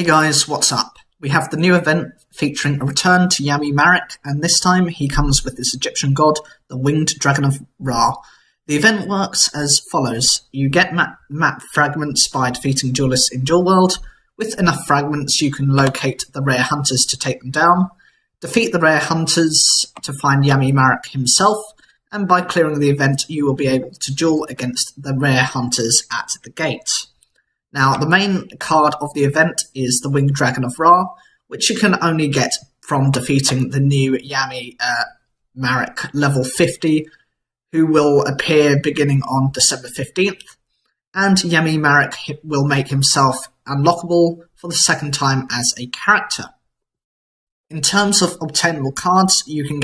Hey guys, what's up? We have the new event featuring a return to Yami Marik, and this time he comes with his Egyptian god, the Winged Dragon of Ra. The event works as follows. You get map fragments by defeating duelists in Duel World. With enough fragments you can locate the rare hunters to take them down. Defeat the rare hunters to find Yami Marik himself, and by clearing the event you will be able to duel against the rare hunters at the gate. Now, the main card of the event is the Winged Dragon of Ra, which you can only get from defeating the new Yami Marik level 50, who will appear beginning on December 15th, and Yami Marik will make himself unlockable for the second time as a character. In terms of obtainable cards, you can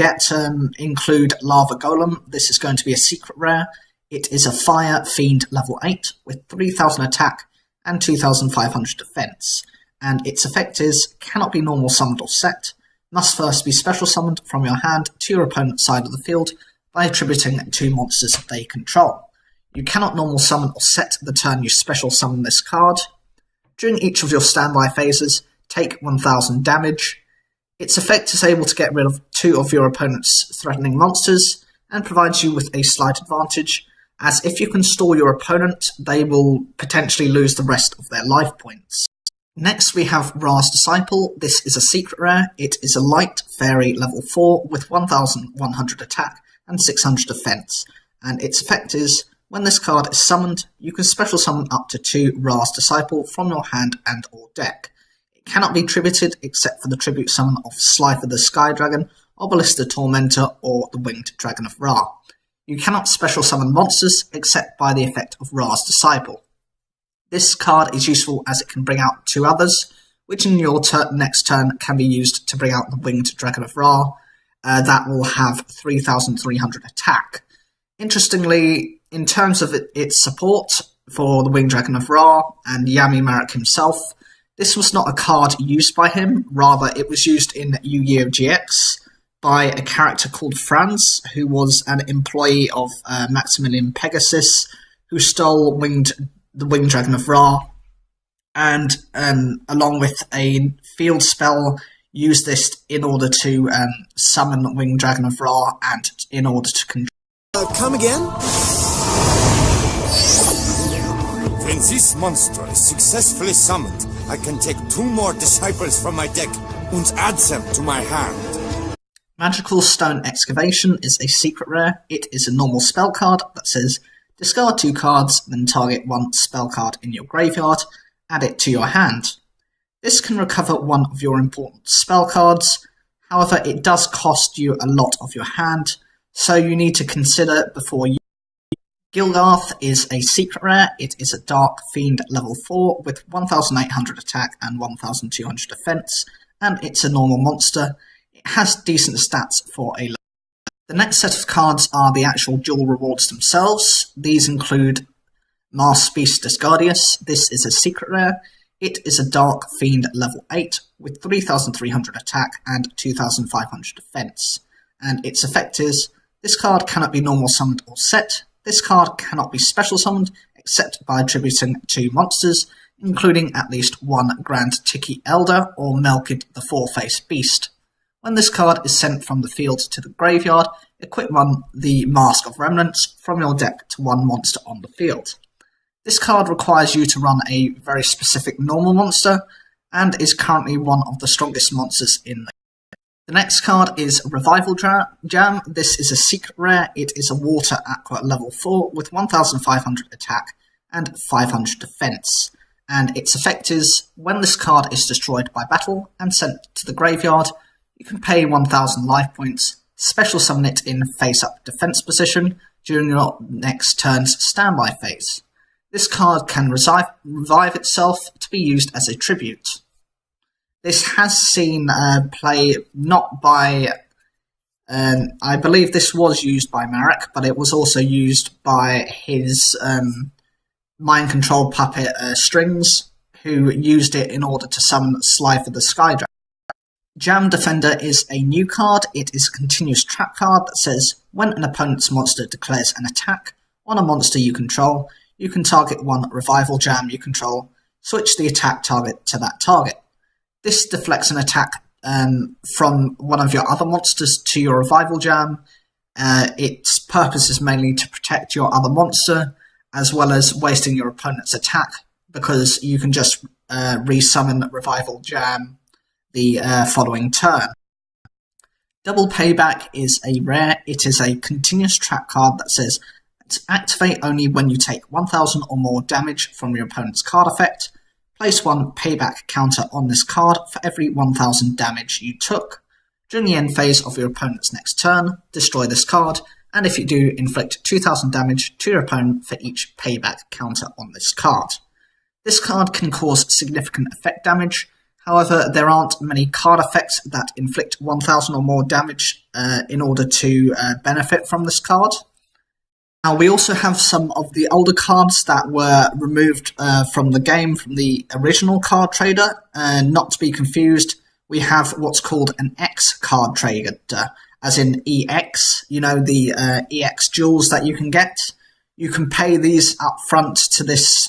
include Lava Golem. This is going to be a secret rare. It is a Fire Fiend level 8 with 3000 attack and 2500 defense, and its effect is cannot be normal summoned or set, must first be special summoned from your hand to your opponent's side of the field by attributing 2 monsters they control. You cannot normal summon or set the turn you special summon this card. During each of your standby phases, take 1000 damage. Its effect is able to get rid of 2 of your opponent's threatening monsters and provides you with a slight advantage, as if you can stall your opponent, they will potentially lose the rest of their life points. Next we have Ra's Disciple. This is a secret rare. It is a light fairy level 4 with 1100 attack and 600 defense, and its effect is, when this card is summoned, you can special summon up to 2 Ra's Disciple from your hand and or deck. It cannot be tributed except for the tribute summon of Slifer the Sky Dragon, Obelisk the Tormentor, or the Winged Dragon of Ra. You cannot special summon monsters except by the effect of Ra's Disciple. This card is useful as it can bring out 2 others, which in your next turn can be used to bring out the Winged Dragon of Ra. That will have 3300 attack. Interestingly, in terms of its support for the Winged Dragon of Ra and Yami Marik himself, this was not a card used by him, rather it was used in Yu-Gi-Oh! GX by a character called Franz, who was an employee of Maximilian Pegasus, who stole the Winged Dragon of Ra, and along with a field spell, used this in order to summon the Winged Dragon of Ra and in order to control. Come again? When this monster is successfully summoned, I can take 2 more disciples from my deck and add them to my hand. Magical Stone Excavation is a secret rare. It is a normal spell card that says discard 2 cards, then target 1 spell card in your graveyard, add it to your hand. This can recover 1 of your important spell cards, however it does cost you a lot of your hand, so you need to consider before you. Gilgarth is a secret rare. It is a Dark Fiend level 4 with 1800 attack and 1200 defense, and it's a normal monster. It has decent stats for a level. The next set of cards are the actual duel rewards themselves. These include Mars Beast Discardius. This is a secret rare. It is a Dark Fiend level 8 with 3300 attack and 2500 defense, and its effect is, this card cannot be normal summoned or set. This card cannot be special summoned except by attributing 2 monsters, including at least 1 Grand Tiki Elder or Melkid the Four-Faced Beast. When this card is sent from the field to the graveyard, equip the Mask of Remnants from your deck to 1 monster on the field. This card requires you to run a very specific normal monster, and is currently one of the strongest monsters in the game. The next card is Revival Jam. This is a secret rare. It is a Water Aqua level 4 with 1500 attack and 500 defense, and its effect is, when this card is destroyed by battle and sent to the graveyard, you can pay 1000 life points, special summon it in face-up defense position during your next turn's standby phase. This card can revive itself to be used as a tribute. This has seen play not by, I believe this was used by Marik, but it was also used by his mind control puppet Strings, who used it in order to summon Slifer the Sky Dragon. Jam Defender is a new card. It is a continuous trap card that says, when an opponent's monster declares an attack on a monster you control, you can target 1 Revival Jam you control, switch the attack target to that target. This deflects an attack from one of your other monsters to your revival gem. Its purpose is mainly to protect your other monster, as well as wasting your opponent's attack, because you can just resummon revival jam the following turn. Double Payback is a rare. It is a continuous trap card that says activate only when you take 1000 or more damage from your opponent's card effect. Place one Payback counter on this card for every 1000 damage you took. During the end phase of your opponent's next turn, destroy this card, and if you do, inflict 2000 damage to your opponent for each Payback counter on this card. This card can cause significant effect damage. However, there aren't many card effects that inflict 1000 or more damage in order to benefit from this card. Now, we also have some of the older cards that were removed from the game from the original card trader. Not to be confused, we have what's called an X card trader, as in EX, the EX jewels that you can get. You can pay these up front to this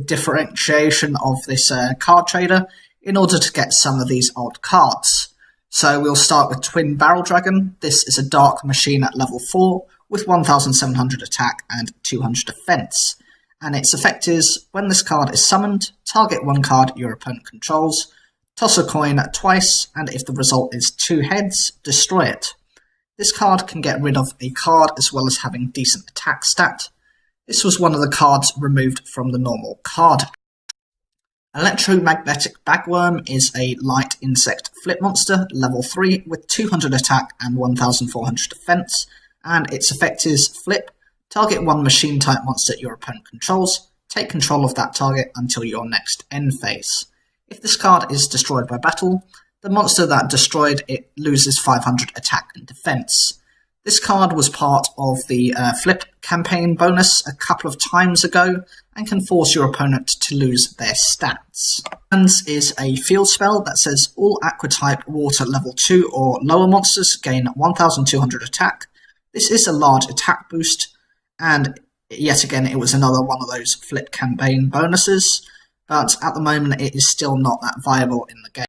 differentiation of this card trader in order to get some of these old cards. So we'll start with Twin Barrel Dragon. This is a dark machine at level 4 with 1700 attack and 200 defense. And its effect is, when this card is summoned, target one card your opponent controls, toss a coin twice, and if the result is 2 heads, destroy it. This card can get rid of a card as well as having decent attack stat. This was one of the cards removed from the normal card. Electromagnetic Backworm is a light insect flip monster, level 3, with 200 attack and 1400 defense, and its effect is flip, target one machine type monster your opponent controls, take control of that target until your next end phase. If this card is destroyed by battle, the monster that destroyed it loses 500 attack and defense. This card was part of the flip campaign bonus a couple of times ago and can force your opponent to lose their stats. Hands is a field spell that says all aqua type water level 2 or lower monsters gain 1200 attack. This is a large attack boost, and yet again it was another one of those flip campaign bonuses, but at the moment it is still not that viable in the game.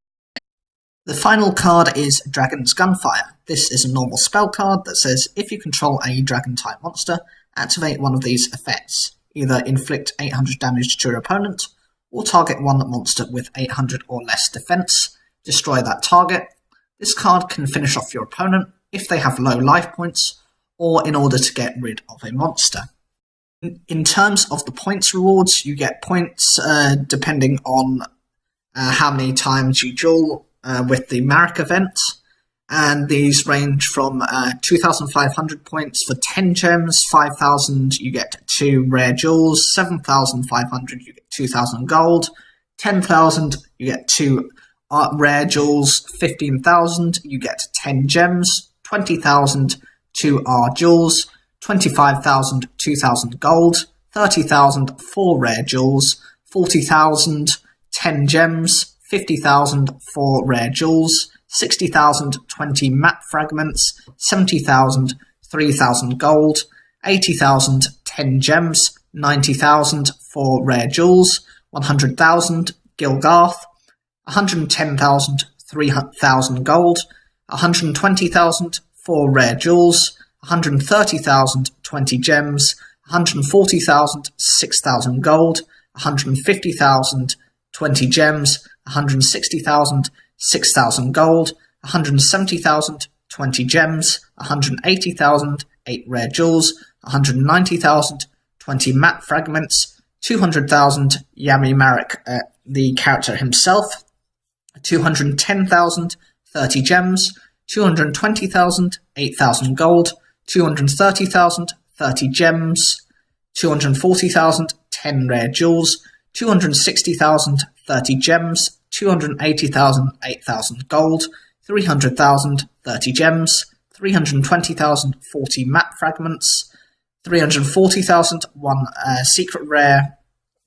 The final card is Dragon's Gunfire. This is a normal spell card that says if you control a dragon-type monster, activate one of these effects. Either inflict 800 damage to your opponent, or target one monster with 800 or less defense, destroy that target. This card can finish off your opponent if they have low life points, or in order to get rid of a monster. In terms of the points rewards, you get points depending on how many times you duel with the Marik event, and these range from 2,500 points for 10 gems, 5,000 you get 2 rare jewels, 7,500 you get 2,000 gold, 10,000 you get 2 rare jewels, 15,000 you get 10 gems, 20,000 2 R jewels, 25,000 2,000 gold, 30,000 4 rare jewels, 40,000 10 gems, 50,000 4 rare jewels, 60,000 20 map fragments, 70,000 3,000 gold, 80,000 10 gems, 90,000 4 rare jewels, 100,000 Gilgarth, 110,000 3,000 gold, 120,000 4 rare jewels, 130,000 20 gems, 140,000 6,000 gold, 150,000 20 gems, 160,000 6,000 gold, 170,000 20 gems, 180,000 8 rare jewels, 190,000 20 map fragments, 200,000 Yami Marik, the character himself, 210,000 30 gems, 220,000 8,000 gold, 230,000 30 gems, 240,000 10 rare jewels, 260,000 30 gems, 280,000 8,000 gold, 300,000 30 gems, 320,000 40 map fragments, 340,000 1 secret rare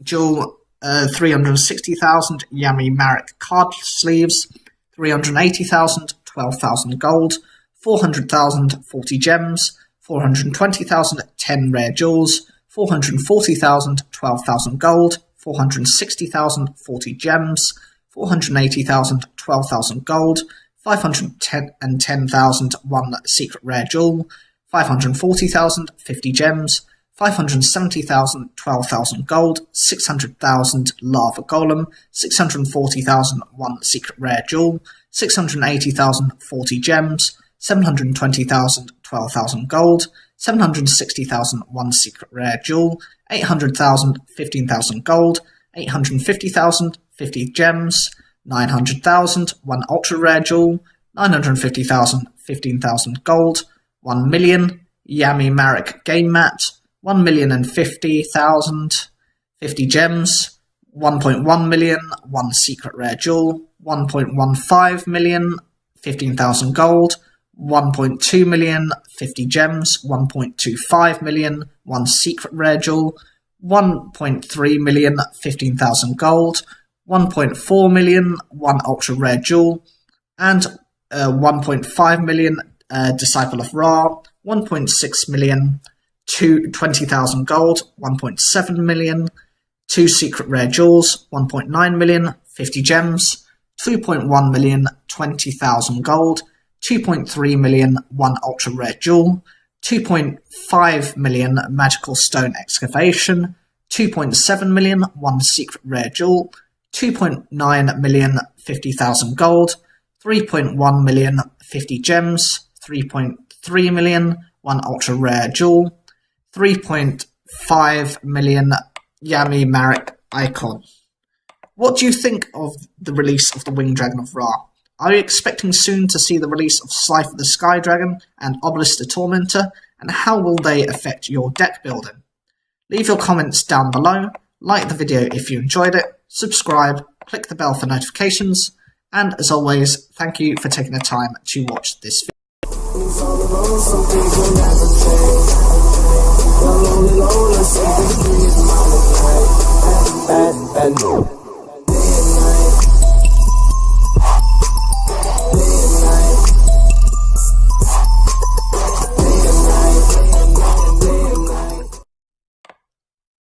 jewel, 360,000 Yami Marik card sleeves, 380,000 12,000 gold, 400,000 40 gems, 420,000 10 rare jewels, 440,000 12,000 gold, 460,000 40 gems, 480,000, 12,000 gold, 510,000, 1 secret rare jewel, 540,000, 50 gems, 570,000, 12,000 gold, 600,000 lava golem, 640,000, 1 secret rare jewel, 680,000, 40 gems, 720,000, 12,000 gold, 760,000, 1 secret rare jewel, 800,000, 15,000 gold, 850,000, 50 gems, 900,000, 1 ultra rare jewel, 950,000, 15,000 gold, 1 million, Yami Marik game mat, 1,050,000, 50 gems, 1.1 million, 1 secret rare jewel, 1.15 million, 15,000 gold, 1.2 million, 50 gems, 1.25 million, 1 secret rare jewel, 1.3 million, 15,000 gold, 1.4 million, 1 ultra rare jewel, and 1.5 million Disciple of Ra, 1.6 million, 20,000 gold, 1.7 million, 2 secret rare jewels, 1.9 million, 50 gems, 2.1 million, 20,000 gold, 2.3 million, 1 ultra rare jewel, 2.5 million magical stone excavation, 2.7 million, 1 secret rare jewel, 2.9 million, 50,000 gold, 3.1 million, 50 gems, 3.3 million, 1 ultra rare jewel, 3.5 million Yami Marik icon. What do you think of the release of the Winged Dragon of Ra? Are you expecting soon to see the release of Scythe the Sky Dragon and Obelisk the Tormentor, and how will they affect your deck building? Leave your comments down below, like the video if you enjoyed it, subscribe, click the bell for notifications, and as always, thank you for taking the time to watch this video.